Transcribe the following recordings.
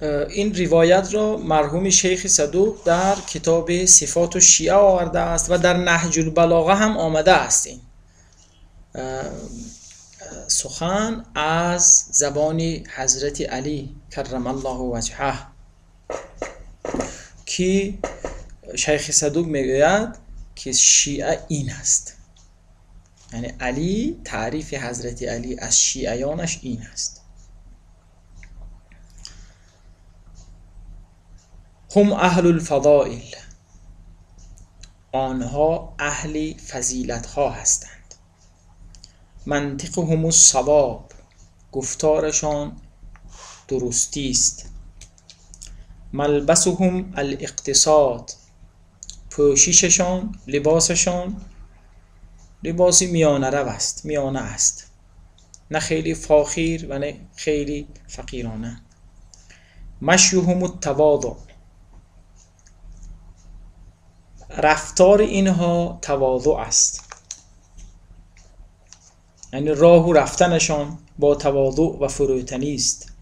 این روایت را مرحوم شیخ صدوق در کتاب صفات الشیعه آورده است و در نهج البلاغه هم آمده است. این سخن از زبان حضرت علی کرم الله وجهه که شیخ صدوق میگوید که شیعه این است، یعنی علی، تعریف حضرت علی از شیعیانش این است: هم اهل الفضائل، آنها اهل فضیلت ها هستند. منطقهم الصواب، گفتارشان درستی است. ملبسهم الاقتصاد، پوشششان، لباسشان لباسی میانه رو است، میانه است، نه خیلی فاخر و نه خیلی فقیرانه. مشیهم التواضع، رفتار اینها تواضع است، یعنی راه و رفتنشان با تواضع و فروتنی است.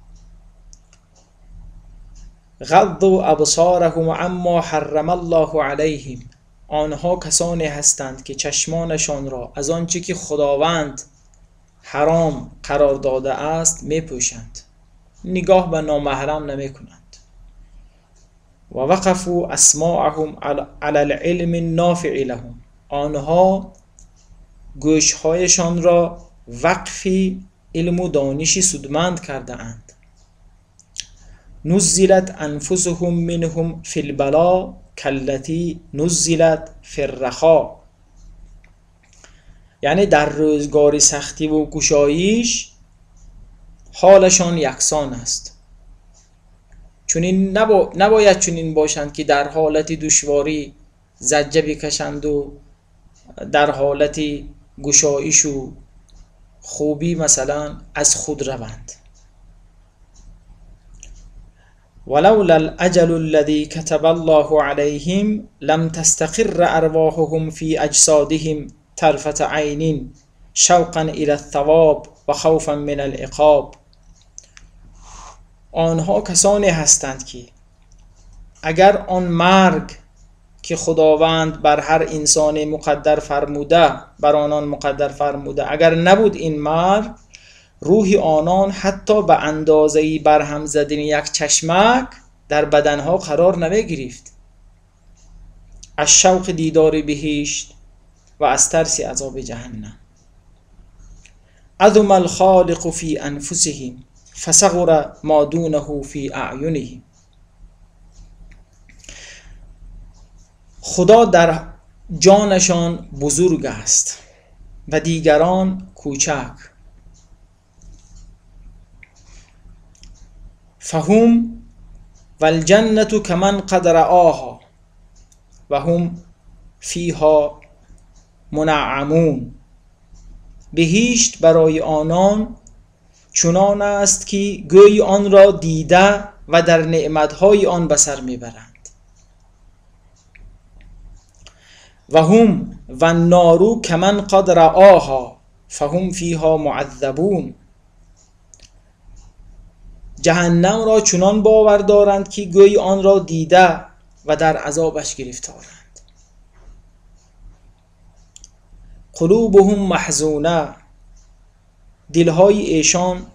غضوا ابصارهم عما حرم الله علیهم، آنها کسانی هستند که چشمانشان را از آنچه که خداوند حرام قرار داده است میپوشند، نگاه به نامحرم نمیکنند. و وقفوا اسماعهم علی العلم النافع لهم، آنها گوشهایشان را وقف علم و دانشی سودمند کرده اند. نزلت انفسهم منهم فی البلا کالتی نزلت فی الرخاء، یعنی در روزگار سختی و گشایش حالشان یکسان است. چنین نباید چنین باشند که در حالت دشواری زجه بکشند و در حالت گشایش و خوبی مثلا از خود روند. ولولا الاجل الذي كتب الله عليهم لم تستقر ارواحهم في اجسادهم طرفة عين شوقا الى الثواب و خوفا من العقاب. آنها کسانی هستند که اگر آن مرگ که خداوند بر هر انسان مقدر فرموده، بر آنان مقدر فرموده، اگر نبود این مرگ، روح آنان حتی به اندازه‌ای برهم زدن یک چشمک در بدنها قرار نمی گرفت، از شوق دیدار بهشت و از ترس عذاب جهنم. عظم الخالق فی انفسهم فصغر ما دونه فی اعینهم، خدا در جانشان بزرگ است و دیگران کوچک. فهم والجنة کمن قد رآها و هم فیها منعمون، بهشت برای آنان چنان است که گویی آن را دیده و در نعمتهای آن به سر میبرند. و هم و النار کمن قد رآها فهم فیها معذبون، جهنم را چنان باور دارند که گویی آن را دیده و در عذابش گرفتارند. قلوبهم محزونه، دلهای ایشان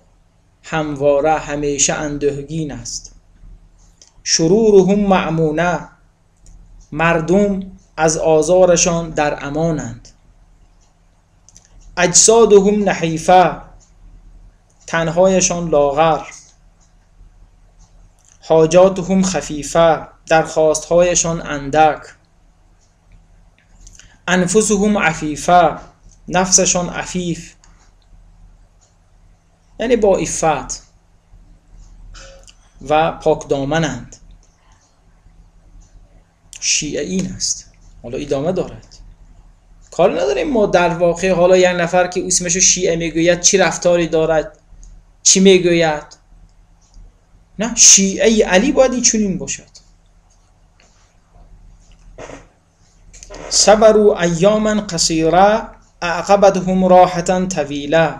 همواره همیشه اندوهگین است. شرورهم مأمونه، مردم از آزارشان در امانند. اجسادهم نحیفه، تنهایشان لاغر. حاجاتهم خفیفه، درخواستهایشان اندک. انفسهم عفیفه، نفسشان عفیف، یعنی با عفت و پاک دامنند. شیعه این است. حالا ادامه دارد، کار نداریم ما در واقع حالا یک نفر که اسمشو شیعه میگوید چی رفتاری دارد، چی میگوید. نه، شیعه علی باید این چنین باشد. صبروا ایاما قصیره اعقبتهم راحة طویله،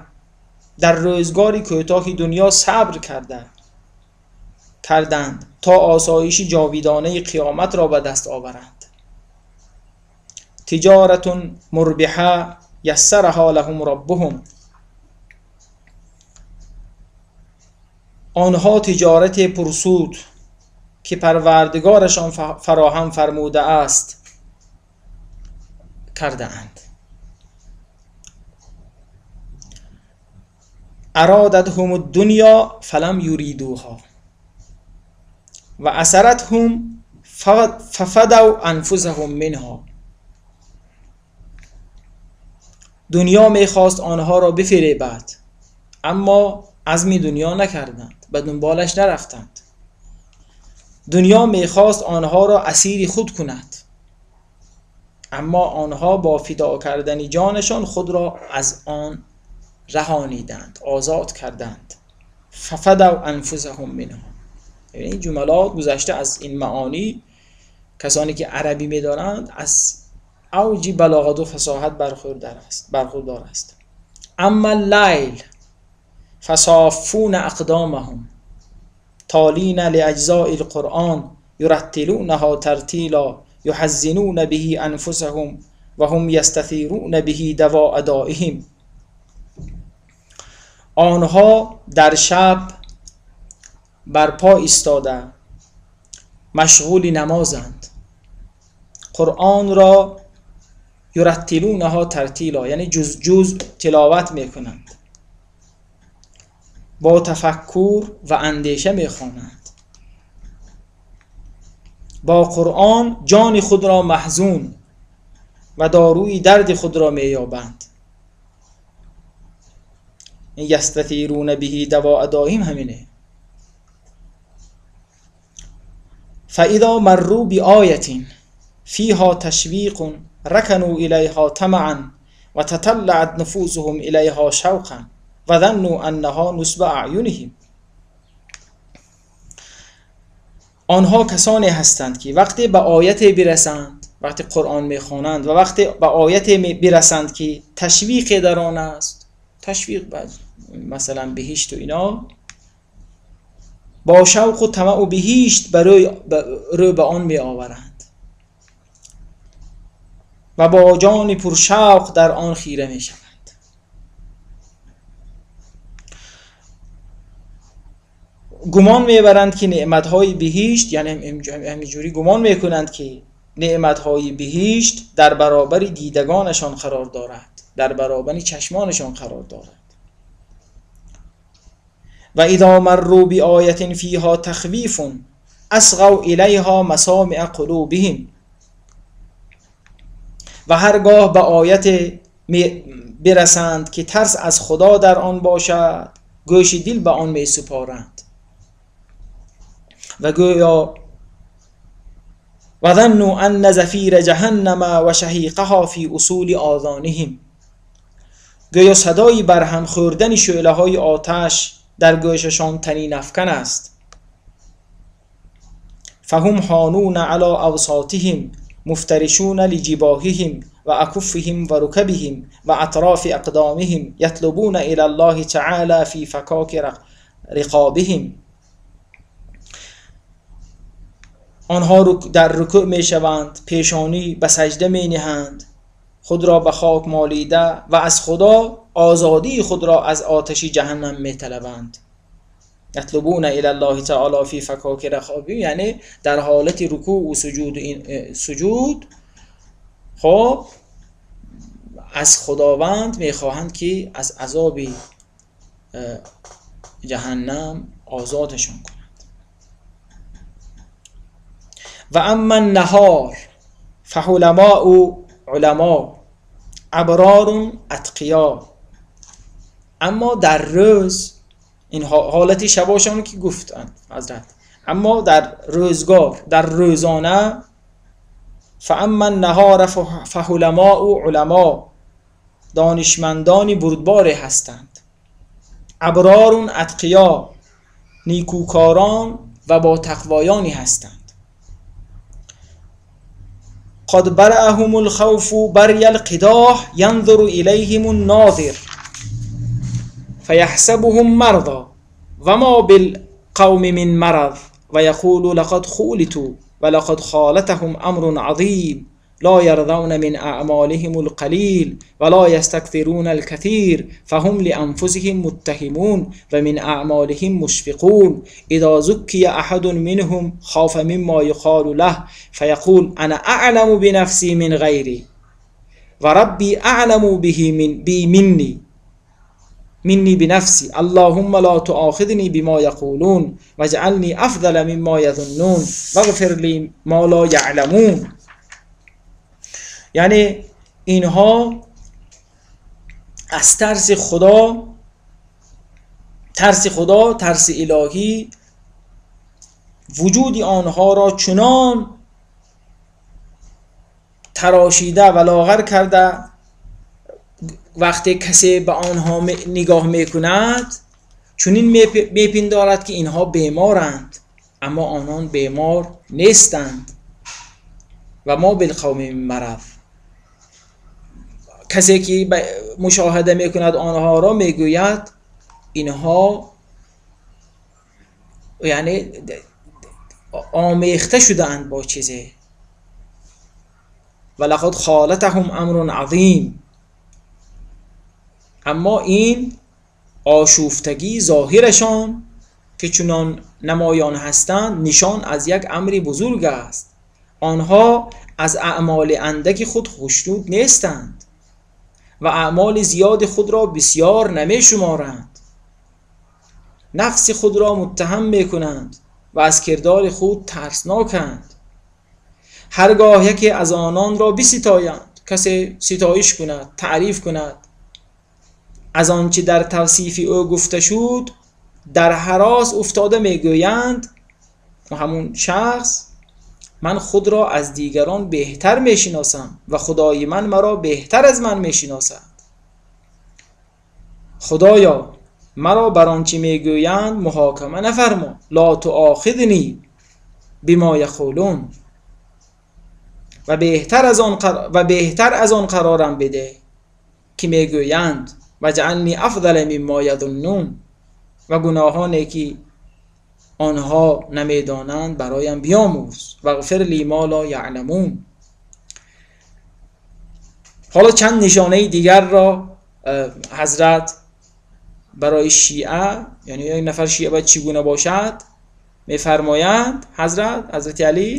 در روزگاری کوتاهی دنیا صبر کرده کردند تا آسایش جاویدانه قیامت را به دست آورند. تجارت مربحه یسرها لهم ربهم. آنها تجارت پرسود که پروردگارشان فراهم فرموده است کرده اند. ارادتهم الدنیا فلم یریدوها و اسرتهم ففدوا انفسهم منها. دنیا میخواست آنها را بفریبد اما عزم دنیا نکردند، به دنبالش نرفتند. دنیا میخواست آنها را اسیر خود کند اما آنها با فدا کردن جانشان خود را از آن رهانیدند، آزاد کردند. ففدوا انفسهم منها. یعنی این جملات گذشته از این معانی کسانی که عربی می‌دارند از اوج بلاغت و فصاحت برخوردار است. اما اللیل فصافون اقدامهم تالین لاجزاء القرآن یرتلونها ترتیلا یحزنون به انفسهم و هم یستثیرون به دواء دائهم. آنها در شب برپا ایستاده مشغول نمازند، قرآن را یرتلونها ترتیلا یعنی جز تلاوت میکنند، با تفکر و اندیشه میخوانند. با قرآن جان خود را محزون و داروی درد خود را مییابند. یستثیرون به دواء دائم همینه. فاذا مروا بآیة فیها تشویق رکنوا الیها طمعا و تطلعت نفوسهم الیها شوقا و ظنوا انها نصب اعینهم. آنها کسانی هستند که وقتی به آیت برسند، وقتی قرآن میخوانند و وقتی به آیت برسند که تشویق در آن است، تشویق مثلا بهشت و اینا، با شوق و طمع و بهشت رو به آن می آورند و با جان پرشوق در آن خیره می شوند. گمان می برند که نعمتهای بهشت، یعنی همینجوری گمان می کنند که نعمتهای بهشت در برابر دیدگانشان قرار دارد، در برابر چشمانشان قرار دارد. و اذا مروا بآیة فیها تخویف اصغوا الیها مسامع قلوبهم. و هرگاه به آیت برسند که ترس از خدا در آن باشد، گوش دل به آن می سپارند و گویا و ظنوا ان زفیر جهنم و شهیقها فی اصول آذانهم. گویا صدای برهم خوردن شعله های آتش در گوششان طنین افکن است. فهم حانون علی اوساطهم مفترشون لجباههم و اکفهم و رکبهم و اطراف اقدامهم یطلبون الی الله تعالی فی فکاک رقابهم. آنها در رکوع می شوند، پیشانی به سجده می نهند، خود را به خاک مالیده و از خدا آزادی خود را از آتش جهنم می طلبند. یطلبون الی الله تعالی فی فکاک رقابهم، یعنی در حالت رکوع و سجود خب از خداوند می خواهند که از عذاب جهنم آزادشون کند. و اما النهار فحلماء و علما ابرار اتقیا. اما در روز، این حالتی شباشان که گفتند حضرت، اما در روزگار، در روزانه، فاما النهار فحلماء و علما، دانشمندانی بردباری هستند، ابرار اتقیا، نیکوکاران و با تقوایانی هستند. قد برأهم الخوف بری القداح ينظر إليهم الناظر فيحسبهم مرضى وما بالقوم من مرض و یقول لقد خولتوا و لقد خالتهم امر عظیم لا يرضون من اعمالهم القلیل ولا يستكثرون الكثير فهم لانفسهم متهمون و من اعمالهم مشفقون اذا زكي احد منهم خاف مما يقال له فيقول انا اعلم بنفسي من غيري و ربي اعلم به مني بنفسي اللهم لا تؤاخذني بما يقولون واجعلني افضل مما يظنون واغفر لي ما لا يعلمون. یعنی اینها از ترس خدا، ترس الهی، وجود آنها را چنان تراشیده و لاغر کرده وقتی کسی به آنها نگاه میکند چنین میپندارد که اینها بیمارند، اما آنان بیمار نیستند. و ما بالقوم من مرض، کسی که مشاهده میکند آنها را میگوید اینها یعنی آمیخته شدند با چیزی. و لقد خالتهم امر عظیم، اما این آشوفتگی ظاهرشان که چنان نمایان هستند نشان از یک امر بزرگ است. آنها از اعمال اندک خود خوشنود نیستند و اعمال زیاد خود را بسیار نمی شمارند. نفس خود را متهم می کنند و از کردار خود ترسناکند. هرگاه یکی از آنان را بستایند، کسی ستایش کند، تعریف کند از آنچه در توصیف او گفته شد، در هراس افتاده میگویند و همون شخص من خود را از دیگران بهتر میشناسم و خدای من مرا بهتر از من میشناسد. خدایا مرا بر آنچه میگویند محاکمه نفرما، لا تؤاخذنی بما یقولون، و بهتر از آن قرارم بده که میگویند واجعلنی افضل مما یظنون، و گناهانی که آنها نمیدانند برایم بیاموز. واغفر لی ما لا یعلمون. حالا چند نشانه دیگر را حضرت برای شیعه، یعنی یک نفر شیعه باید چگونه باشد، میفرمایند حضرت علی